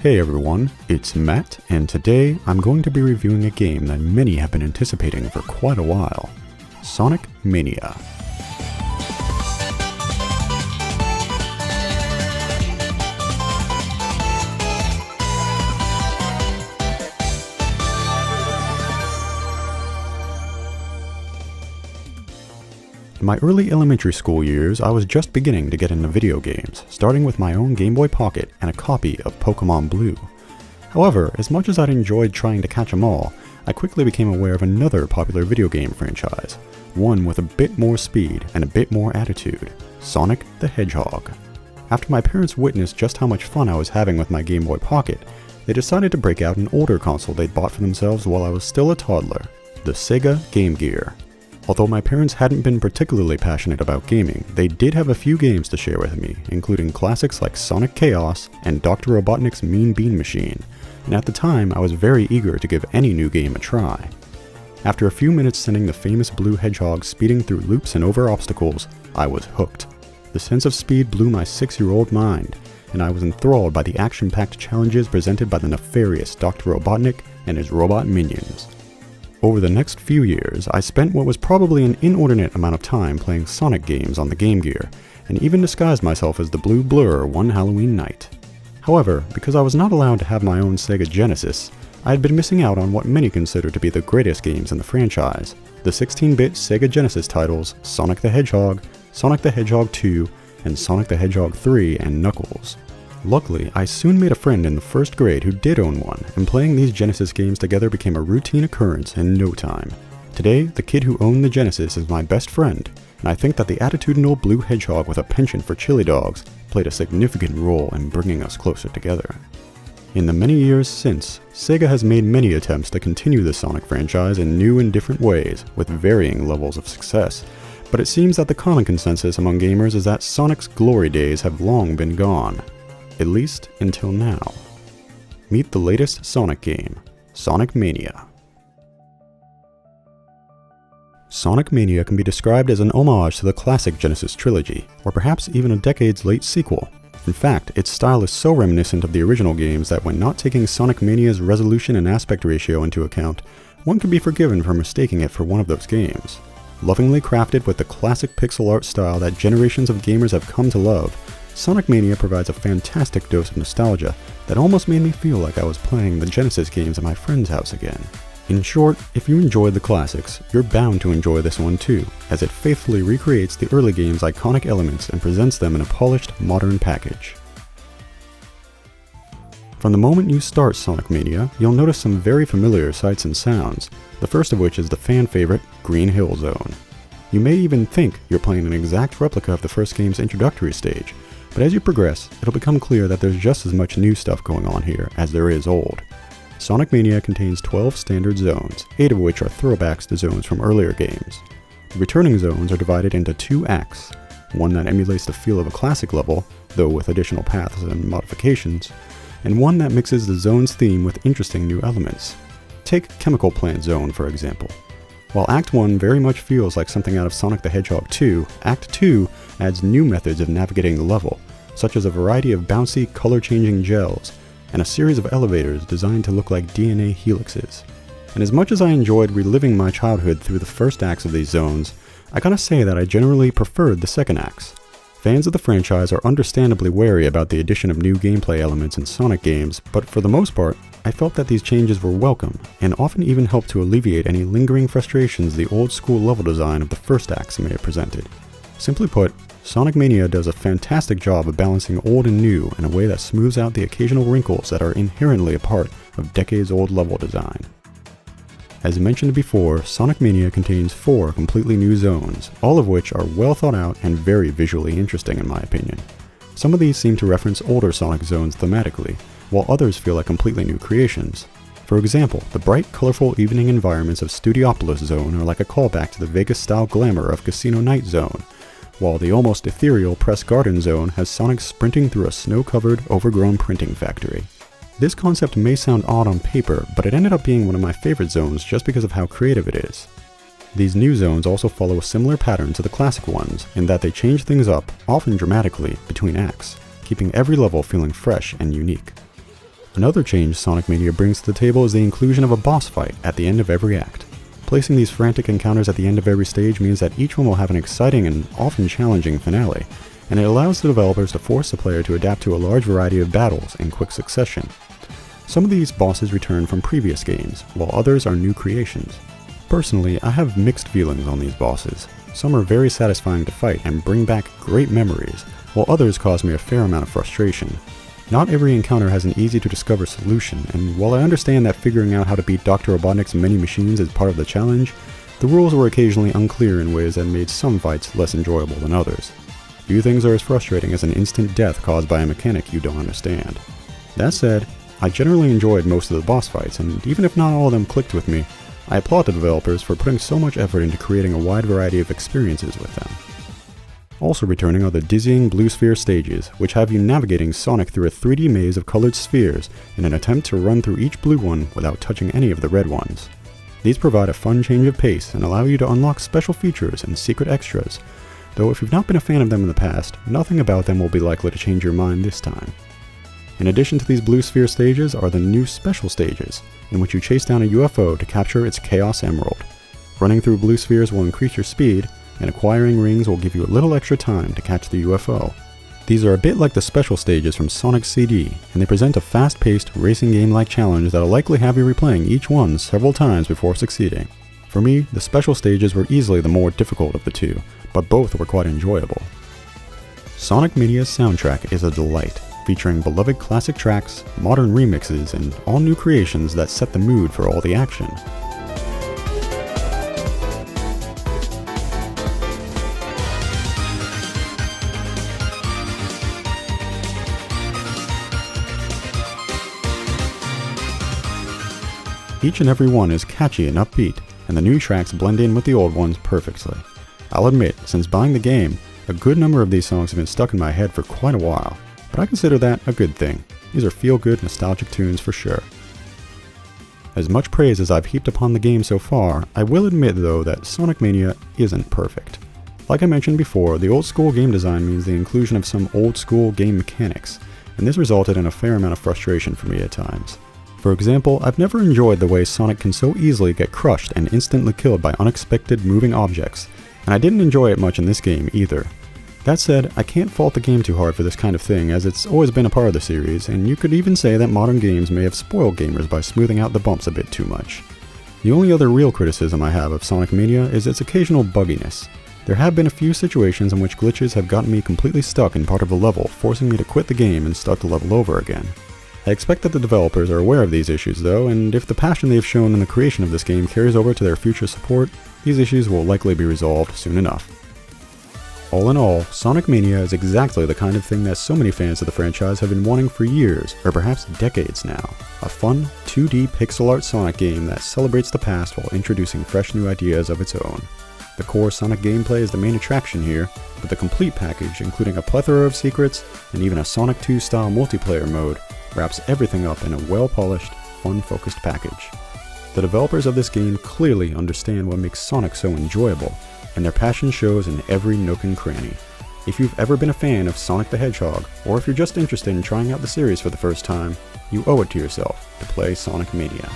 Hey everyone, it's Matt, and today I'm going to be reviewing a game that many have been anticipating for quite a while, Sonic Mania. In my early elementary school years, I was just beginning to get into video games, starting with my own Game Boy Pocket and a copy of Pokemon Blue. However, as much as I'd enjoyed trying to catch them all, I quickly became aware of another popular video game franchise, one with a bit more speed and a bit more attitude, Sonic the Hedgehog. After my parents witnessed just how much fun I was having with my Game Boy Pocket, they decided to break out an older console they'd bought for themselves while I was still a toddler, the Sega Game Gear. Although my parents hadn't been particularly passionate about gaming, they did have a few games to share with me, including classics like Sonic Chaos and Dr. Robotnik's Mean Bean Machine, and at the time I was very eager to give any new game a try. After a few minutes sending the famous blue hedgehog speeding through loops and over obstacles, I was hooked. The sense of speed blew my 6-year-old mind, and I was enthralled by the action-packed challenges presented by the nefarious Dr. Robotnik and his robot minions. Over the next few years, I spent what was probably an inordinate amount of time playing Sonic games on the Game Gear, and even disguised myself as the Blue Blur one Halloween night. However, because I was not allowed to have my own Sega Genesis, I had been missing out on what many consider to be the greatest games in the franchise, the 16-bit Sega Genesis titles Sonic the Hedgehog, Sonic the Hedgehog 2, and Sonic the Hedgehog 3 and Knuckles. Luckily, I soon made a friend in the first grade who did own one, and playing these Genesis games together became a routine occurrence in no time. Today, the kid who owned the Genesis is my best friend, and I think that the attitudinal blue hedgehog with a penchant for chili dogs played a significant role in bringing us closer together. In the many years since, Sega has made many attempts to continue the Sonic franchise in new and different ways, with varying levels of success, but it seems that the common consensus among gamers is that Sonic's glory days have long been gone. At least until now. Meet the latest Sonic game, Sonic Mania. Sonic Mania can be described as an homage to the classic Genesis trilogy, or perhaps even a decades-late sequel. In fact, its style is so reminiscent of the original games that when not taking Sonic Mania's resolution and aspect ratio into account, one can be forgiven for mistaking it for one of those games. Lovingly crafted with the classic pixel art style that generations of gamers have come to love, Sonic Mania provides a fantastic dose of nostalgia that almost made me feel like I was playing the Genesis games at my friend's house again. In short, if you enjoyed the classics, you're bound to enjoy this one too, as it faithfully recreates the early game's iconic elements and presents them in a polished, modern package. From the moment you start Sonic Mania, you'll notice some very familiar sights and sounds, the first of which is the fan favorite Green Hill Zone. You may even think you're playing an exact replica of the first game's introductory stage, but as you progress, it'll become clear that there's just as much new stuff going on here as there is old. Sonic Mania contains 12 standard zones, 8 of which are throwbacks to zones from earlier games. The returning zones are divided into 2 acts, one that emulates the feel of a classic level, though with additional paths and modifications, and one that mixes the zone's theme with interesting new elements. Take Chemical Plant Zone, for example. While Act 1 very much feels like something out of Sonic the Hedgehog 2, Act 2 adds new methods of navigating the level, such as a variety of bouncy, color-changing gels, and a series of elevators designed to look like DNA helixes. And as much as I enjoyed reliving my childhood through the first acts of these zones, I gotta say that I generally preferred the second acts. Fans of the franchise are understandably wary about the addition of new gameplay elements in Sonic games, but for the most part, I felt that these changes were welcome, and often even helped to alleviate any lingering frustrations the old-school level design of the first acts may have presented. Simply put, Sonic Mania does a fantastic job of balancing old and new in a way that smooths out the occasional wrinkles that are inherently a part of decades-old level design. As mentioned before, Sonic Mania contains 4 completely new zones, all of which are well thought out and very visually interesting in my opinion. Some of these seem to reference older Sonic zones thematically, while others feel like completely new creations. For example, the bright, colorful evening environments of Studiopolis Zone are like a callback to the Vegas-style glamour of Casino Night Zone, while the almost ethereal Press Garden Zone has Sonic sprinting through a snow-covered, overgrown printing factory. This concept may sound odd on paper, but it ended up being one of my favorite zones just because of how creative it is. These new zones also follow a similar pattern to the classic ones, in that they change things up, often dramatically, between acts, keeping every level feeling fresh and unique. Another change Sonic Mania brings to the table is the inclusion of a boss fight at the end of every act. Placing these frantic encounters at the end of every stage means that each one will have an exciting and often challenging finale, and it allows the developers to force the player to adapt to a large variety of battles in quick succession. Some of these bosses return from previous games, while others are new creations. Personally, I have mixed feelings on these bosses. Some are very satisfying to fight and bring back great memories, while others cause me a fair amount of frustration. Not every encounter has an easy to discover solution, and while I understand that figuring out how to beat Dr. Robotnik's many machines is part of the challenge, the rules were occasionally unclear in ways that made some fights less enjoyable than others. Few things are as frustrating as an instant death caused by a mechanic you don't understand. That said, I generally enjoyed most of the boss fights, and even if not all of them clicked with me, I applaud the developers for putting so much effort into creating a wide variety of experiences with them. Also returning are the dizzying blue sphere stages, which have you navigating Sonic through a 3D maze of colored spheres in an attempt to run through each blue one without touching any of the red ones. These provide a fun change of pace and allow you to unlock special features and secret extras, though if you've not been a fan of them in the past, nothing about them will be likely to change your mind this time. In addition to these blue sphere stages are the new special stages, in which you chase down a UFO to capture its Chaos Emerald. Running through blue spheres will increase your speed, and acquiring rings will give you a little extra time to catch the UFO. These are a bit like the special stages from Sonic CD, and they present a fast-paced, racing game-like challenge that'll likely have you replaying each one several times before succeeding. For me, the special stages were easily the more difficult of the two, but both were quite enjoyable. Sonic Mania's soundtrack is a delight, featuring beloved classic tracks, modern remixes, and all new creations that set the mood for all the action. Each and every one is catchy and upbeat, and the new tracks blend in with the old ones perfectly. I'll admit, since buying the game, a good number of these songs have been stuck in my head for quite a while, but I consider that a good thing. These are feel-good, nostalgic tunes for sure. As much praise as I've heaped upon the game so far, I will admit though that Sonic Mania isn't perfect. Like I mentioned before, the old school game design means the inclusion of some old school game mechanics, and this resulted in a fair amount of frustration for me at times. For example, I've never enjoyed the way Sonic can so easily get crushed and instantly killed by unexpected moving objects, and I didn't enjoy it much in this game either. That said, I can't fault the game too hard for this kind of thing, as it's always been a part of the series, and you could even say that modern games may have spoiled gamers by smoothing out the bumps a bit too much. The only other real criticism I have of Sonic Mania is its occasional bugginess. There have been a few situations in which glitches have gotten me completely stuck in part of a level, forcing me to quit the game and start the level over again. I expect that the developers are aware of these issues though, and if the passion they've shown in the creation of this game carries over to their future support, these issues will likely be resolved soon enough. All in all, Sonic Mania is exactly the kind of thing that so many fans of the franchise have been wanting for years, or perhaps decades now. A fun, 2D pixel art Sonic game that celebrates the past while introducing fresh new ideas of its own. The core Sonic gameplay is the main attraction here, but the complete package, including a plethora of secrets and even a Sonic 2 style multiplayer mode, wraps everything up in a well-polished, fun-focused package. The developers of this game clearly understand what makes Sonic so enjoyable, and their passion shows in every nook and cranny. If you've ever been a fan of Sonic the Hedgehog, or if you're just interested in trying out the series for the first time, you owe it to yourself to play Sonic Mania.